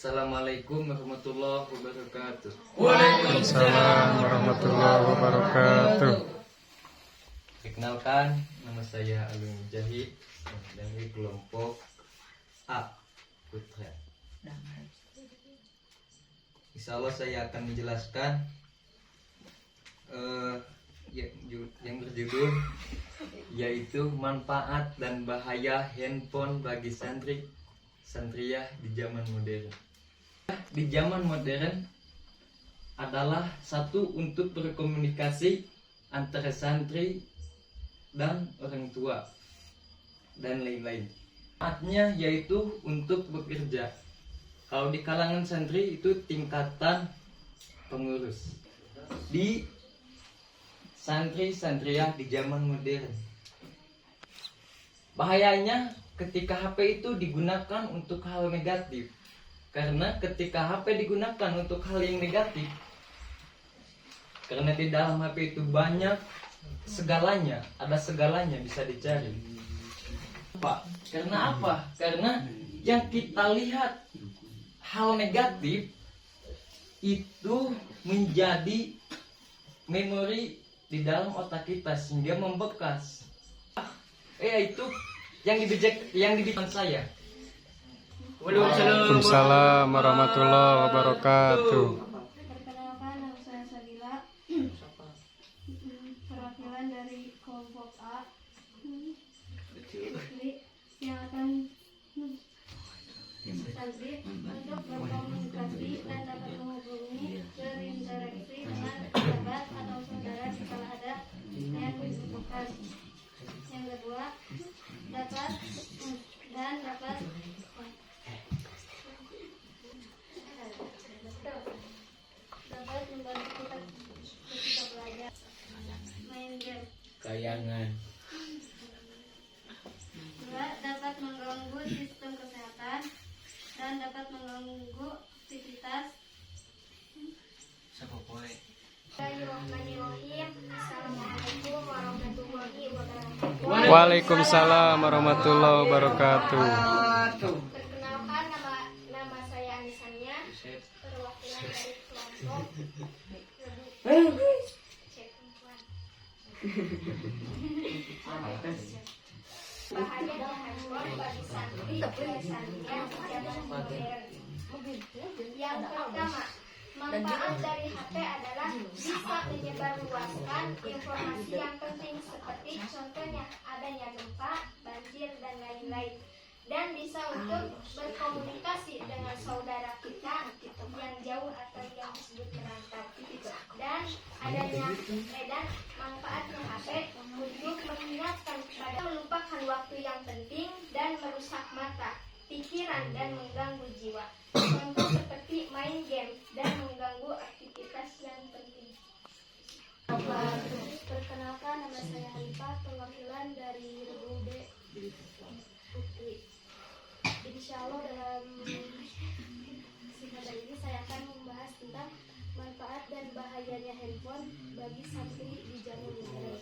Assalamualaikum warahmatullahi wabarakatuh. Waalaikumsalam warahmatullahi wabarakatuh. Perkenalkan, nama saya Alun Mujahid dari kelompok A Putra. Insya Allah saya akan menjelaskan yang berjudul yaitu manfaat dan bahaya handphone bagi santriah di zaman modern. Di zaman modern adalah satu untuk berkomunikasi antara santri dan orang tua dan lain-lain. Manfaatnya yaitu untuk bekerja. Kalau di kalangan santri itu tingkatan pengurus. Di santriah di zaman modern. Bahayanya ketika HP itu digunakan untuk hal negatif. Karena ketika HP digunakan untuk hal yang negatif, karena di dalam HP itu banyak segalanya, ada segalanya bisa dicari. Pak, karena apa? Karena yang kita lihat hal negatif itu menjadi memori di dalam otak kita sehingga membekas. Itu yang dibijakkan saya. Waalaikumsalam warahmatullahi wabarakatuh. Perkenalkan, nama saya Sabila, perwakilan dari kelompok A, yang akan santri untuk berkomunikasi dan dapat menghubungi berinteraksi dengan sahabat atau saudara setelah ada yang dibutuhkan. Yang kedua, dapat membantu kita belajar, main game. Kayangan. Dua, dapat mengganggu sistem kesehatan dan dapat mengganggu aktivitas. Bismillahirrahmanirrahim. Assalamualaikum warahmatullahi wabarakatuh. Waalaikumsalam warahmatullahi wabarakatuh. Perkenalkan, nama saya Anisania, perwakilan dari kelompok Cek Perempuan. Bahaya dan handphone bagi santri dan santriah zaman modern. Yang pertama, manfaat dari HP adalah bisa menyebarluaskan informasi yang penting seperti contohnya adanya gempa, banjir, dan lain-lain. Dan bisa untuk berkomunikasi dengan saudara kita yang jauh atau yang disebut merantau. Dan manfaatnya HP untuk mengingatkan kepada melupakan waktu yang penting dan merusak mata, pikiran, dan mengganggu jiwa. Contoh seperti main game dan mengganggu aktivitas yang penting. Perkenalkan, nama saya Hanifah, perwakilan dari Rebu B Putri. Insya Allah dalam singkatan ini saya akan membahas tentang manfaat dan bahayanya handphone bagi santri di zaman modern.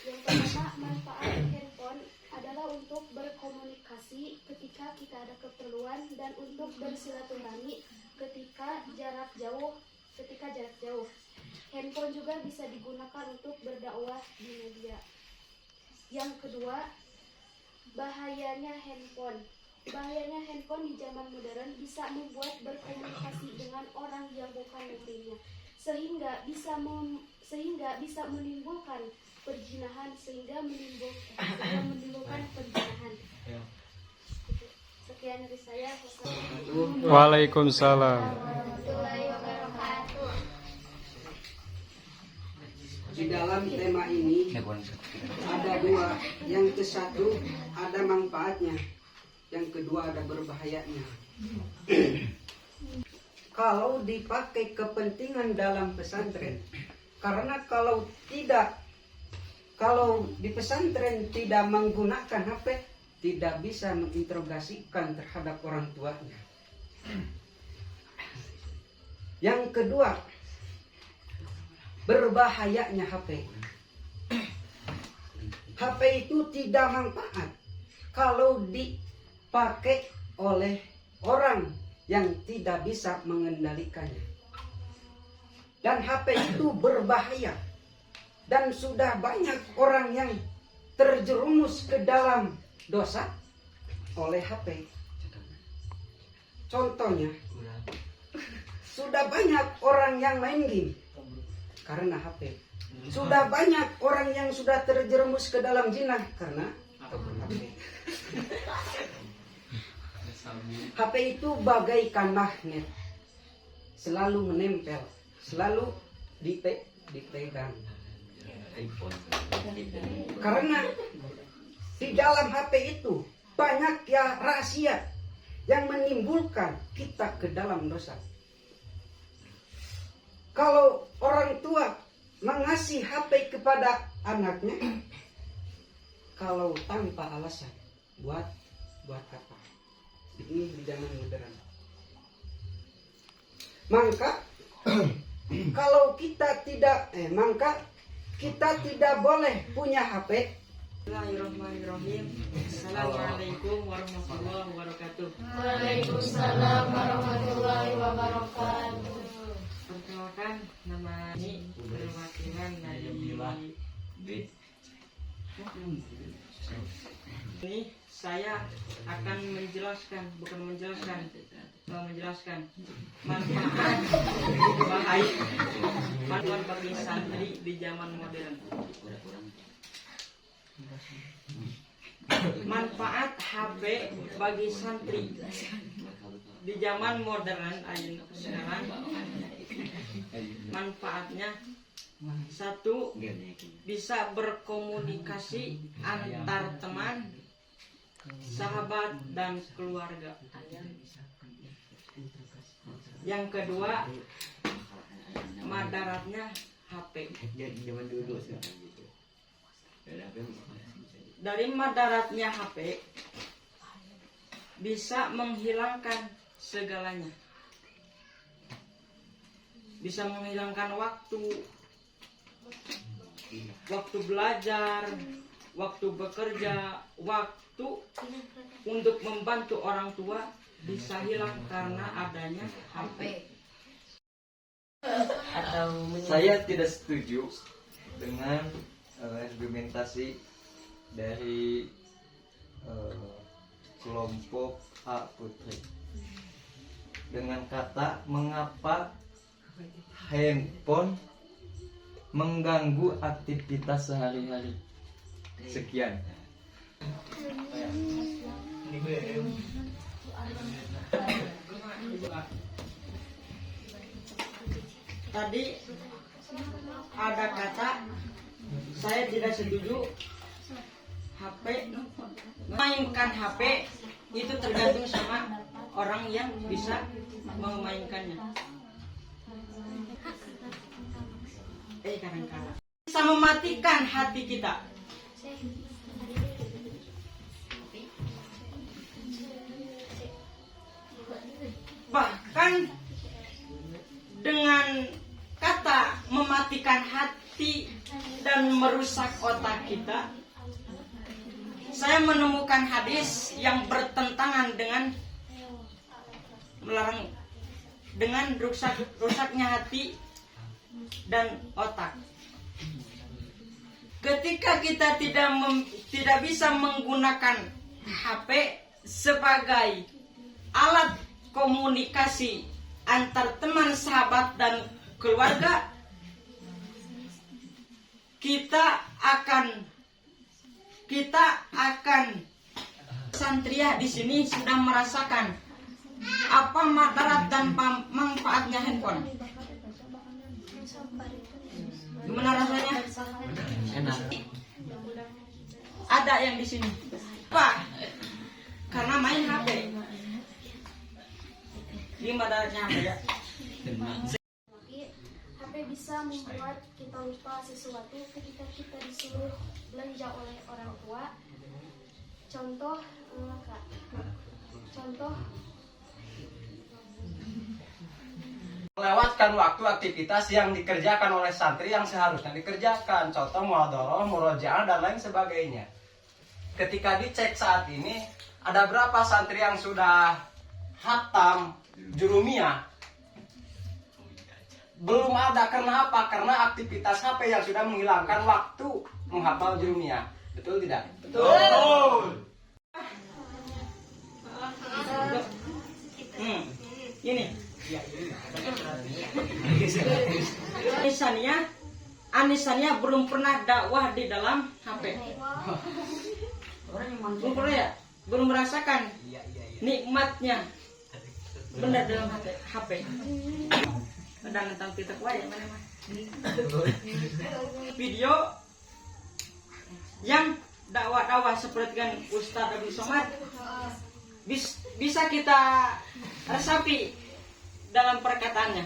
Yang pertama, manfaat handphone adalah untuk berkomunikasi ketika kita ada keperluan dan untuk bersilaturahmi ketika jarak jauh. Handphone juga bisa digunakan untuk berdakwah di media. Yang kedua, bahayanya handphone. Bahayanya handphone di zaman modern bisa membuat berkomunikasi dengan orang yang bukan dirinya, sehingga bisa menimbulkan perzinahan, Sekian dari saya. Waalaikumsalam. Warahmatullahi wabarakatuh. Di dalam tema ini ada dua. Yang ke satu ada manfaatnya, yang kedua ada berbahayanya. Kalau dipakai kepentingan dalam pesantren, karena kalau di pesantren tidak menggunakan HP, tidak bisa menginterogasikan terhadap orang tuanya. Yang kedua, berbahayanya HP. HP itu tidak manfaat kalau dipakai oleh orang yang tidak bisa mengendalikannya. Dan HP itu berbahaya. Dan sudah banyak orang yang terjerumus ke dalam dosa oleh HP. Contohnya, sudah banyak orang yang main game karena HP. Sudah banyak orang yang sudah terjerumus ke dalam zina karena HP. HP itu bagaikan magnet, selalu menempel, selalu dipegang. Karena di dalam HP itu banyak ya rahasia yang menimbulkan kita ke dalam dosa. Kalau orang tua mengasih HP kepada anaknya, kalau tanpa alasan, buat apa? Ini di zaman modern. Maka kalau kita tidak boleh punya HP. Bismillahirrahmanirrahim. Assalamualaikum warahmatullahi wabarakatuh. Waalaikumsalam warahmatullahi wabarakatuh. Perkenalkan, nama ini perwakilan dari ini saya akan menjelaskan manfaat bahaya bagi santri di zaman modern. Manfaat HP bagi santri di zaman modern sekarang. Manfaatnya, satu, bisa berkomunikasi antar teman, sahabat, dan keluarga. Yang kedua, madaratnya HP. Dari madaratnya HP bisa menghilangkan segalanya. Bisa menghilangkan waktu belajar, waktu bekerja, waktu untuk membantu orang tua bisa hilang karena adanya HP. Saya tidak setuju dengan argumentasi dari kelompok A Putri dengan kata mengapa handphone mengganggu aktivitas sehari-hari. Sekian. Tadi ada kata saya tidak setuju HP, mainkan HP itu tergantung sama orang yang bisa memainkannya. Kadang-kadang bisa mematikan hati kita. Bahkan dengan kata mematikan hati dan merusak otak kita, saya menemukan hadis yang bertentangan dengan melarang dengan rusaknya hati dan otak. Ketika kita tidak bisa menggunakan HP sebagai alat komunikasi antar teman, sahabat, dan keluarga, kita akan santria di sini sudah merasakan apa madarat dan manfaatnya handphone. Gimana rasanya? Enak. ada yang di sini. Pak, karena main HP. Gimana HP ya? HP bisa membuat kita lupa sesuatu ketika kita disuruh belanja oleh orang tua. Contoh, Kak. Contoh, melewatkan waktu aktivitas yang dikerjakan oleh santri yang seharusnya dikerjakan, contoh muhadharah, murojaah dan lain sebagainya. Ketika dicek saat ini ada berapa santri yang sudah hatam jurumiyah? Belum ada. Karena apa? Karena aktivitas HP yang sudah menghilangkan waktu menghafal jurumiyah. Betul tidak? Betul. Ini. Anisannya belum pernah dakwah di dalam HP. Belum pernah ya? Belum merasakan nikmatnya benar dalam HP. Dan tentang titik wae mana mah. Video yang dakwah-dakwah seperti kan Ustadz Abdul Somad bisa kita resapi dalam perkataannya.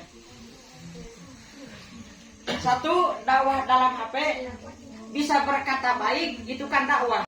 Satu, dakwah dalam HP bisa berkata baik, itu kan dakwah.